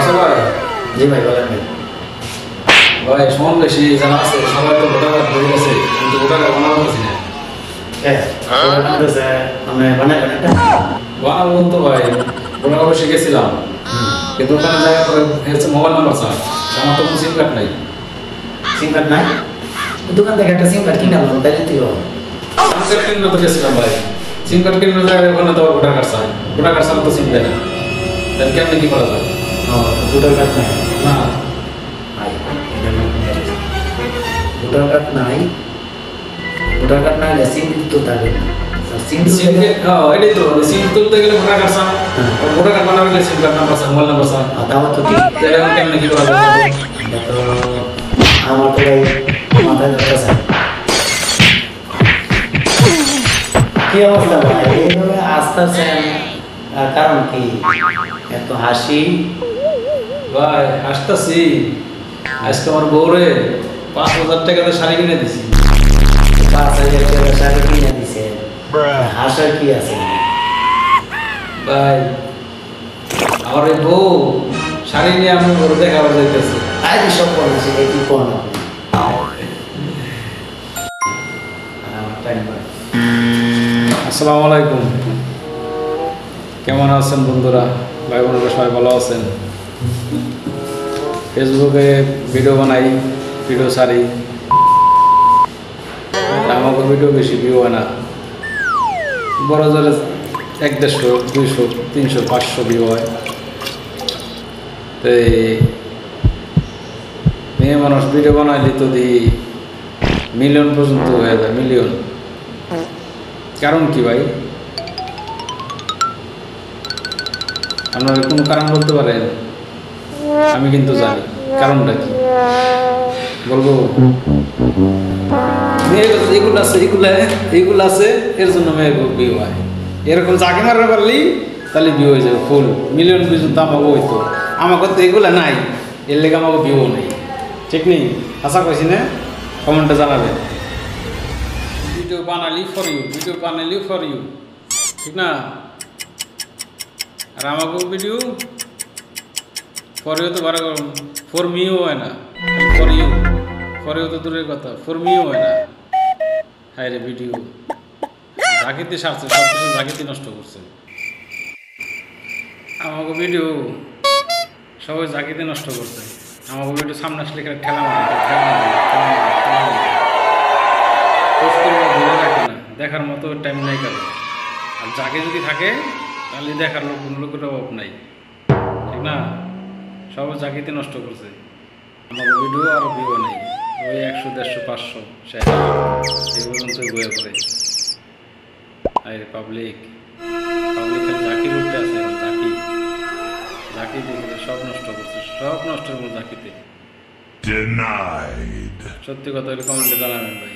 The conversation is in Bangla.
আছে ভাই? জি ভাই বলেন ভাই। ভাই সমান বেশি জানা আছে, সবাই তো ভোটার কার্ড হয়ে গেছে, কিন্তু ভোটার কার্ড বানাতে পারছি না। বানাবো তো ভাই, ভোটার কার্ড শিখেছিলাম, কিন্তু ওখানে যাওয়ার পরে হচ্ছে মোবাইল নাম্বার চাই, আমার তো কোনো সিম কার্ড নাই। সিম কার্ড নাই? দোকান থেকে একটা সিম কার্ড কিনে আনলাম, তাই দিতে হবে। সিম কার্ড কিনলে তো গেছিলাম ভাই, সিম কার্ড কিনলে যায় ওখানে তো ভোটার কার্ড চাই, ভোটার কার্ড ছাড়া তো সিম দেয় না, তাহলে কেমনি কি করা যায়? ভোটার কার্ড নাই? না ভোটার কার্ড নাই, ভোটার কার্ড না হলে সিম তো থাকবে না। সিম এটাই তো, সিম তুলতে গেলে ভোটার কার্ড চাই, ভোটার কার্ড বানাতে গেলে সিম কার্ড নাম্বার চাই, মোবাইল নাম্বার চাই, তাও তো ঠিক। তাহলে কেমনি কি করা যায়? আমার তো মাথায় ধরতেছে। কি অবস্থা ভাই, এইভাবে আসতেছেন, কারণ কি এত হাসি? ভাই হাসতেছি, আজকে আমার বউরে 5,000 টাকাতে শাড়ি কিনে দিছি। 5,000 টাকা শাড়ি কিনে দিছে, হাসার কি আছে? ভাই আমার এই বউ শাড়ি নিয়ে আমি ঘরে দেখাবার যাইতেছে। আজ সব বলেছি কি কোন আসসালামু আলাইকুম, কেমন আছেন বন্ধুরা? ভাই বোনেরা সবাই ভালো আছেন? ফেসবুকে ভিডিও বানাই, ভিডিও ছাড়ি, আমাকে ভিডিও বেশি ভিউ হয় না, বড় জোরে 100, 150, 200, 500 ভিউ হয়। তো মেয়ে মানুষ ভিডিও বানাইলে তো দিই মিলিয়ন পর্যন্ত হয়ে যায়, মিলিয়ন। কারণ কি ভাই? আপনারা কোনো কারণ বলতে পারেন? আমি কিন্তু জানি কারণটা কি, বলবো। এগুলো আছে, এইগুলো আছে, এর জন্য মেয়ের বিয়ে হয়। এরকম চাকরি মারতে পারলি তাহলে বিয়ে হয়ে যাবে, ফুল মিলিয়ন পর্যন্ত আমাকে হইতো। আমাকে তো এগুলো নাই, এর লেগে আমাকে বিয়েও নেই। ঠিক নেই? আশা করছি না, কমেন্টে জানাবেন। ভিডিও বানালি ফর ইউ, ভিডিও বানালি ফর ইউ, ঠিক না? আর আমাকেও ভিডিও ফর ইউ তো বারো, ফর মিও হয় না, ফর ইউ। ফর ইউ তো দূরের কথা, ফর মিও হয় না। হায় রে ভিডিও জাকিতে সারছে, সব কিছু জাকিতে নষ্ট করছে। আমাকে ভিডিও সবাই জাকিতে নষ্ট করছে। আমাকে ভিডিও সামনে আসলে ঠেলা ধরে রাখে না, দেখার মতো টাইম নাই কারো। আর যাকে যদি থাকে তাহলে দেখার লোকের অভাব নাই, ঠিক না? সবাই জাকিতে নষ্ট করছে। আমার ভিডিও আর ভিউ নেই, ওই 100, 150, 500 শেয়ার এই পর্যন্ত বয়ে পড়ে। আরে পাবলিক জাকির উঠতে আছে, জাকি দেখে সব নষ্ট করছে, সব নষ্ট করছে জাকিতে। সত্যি কথা হলে কমেন্টে জানাবেন ভাই।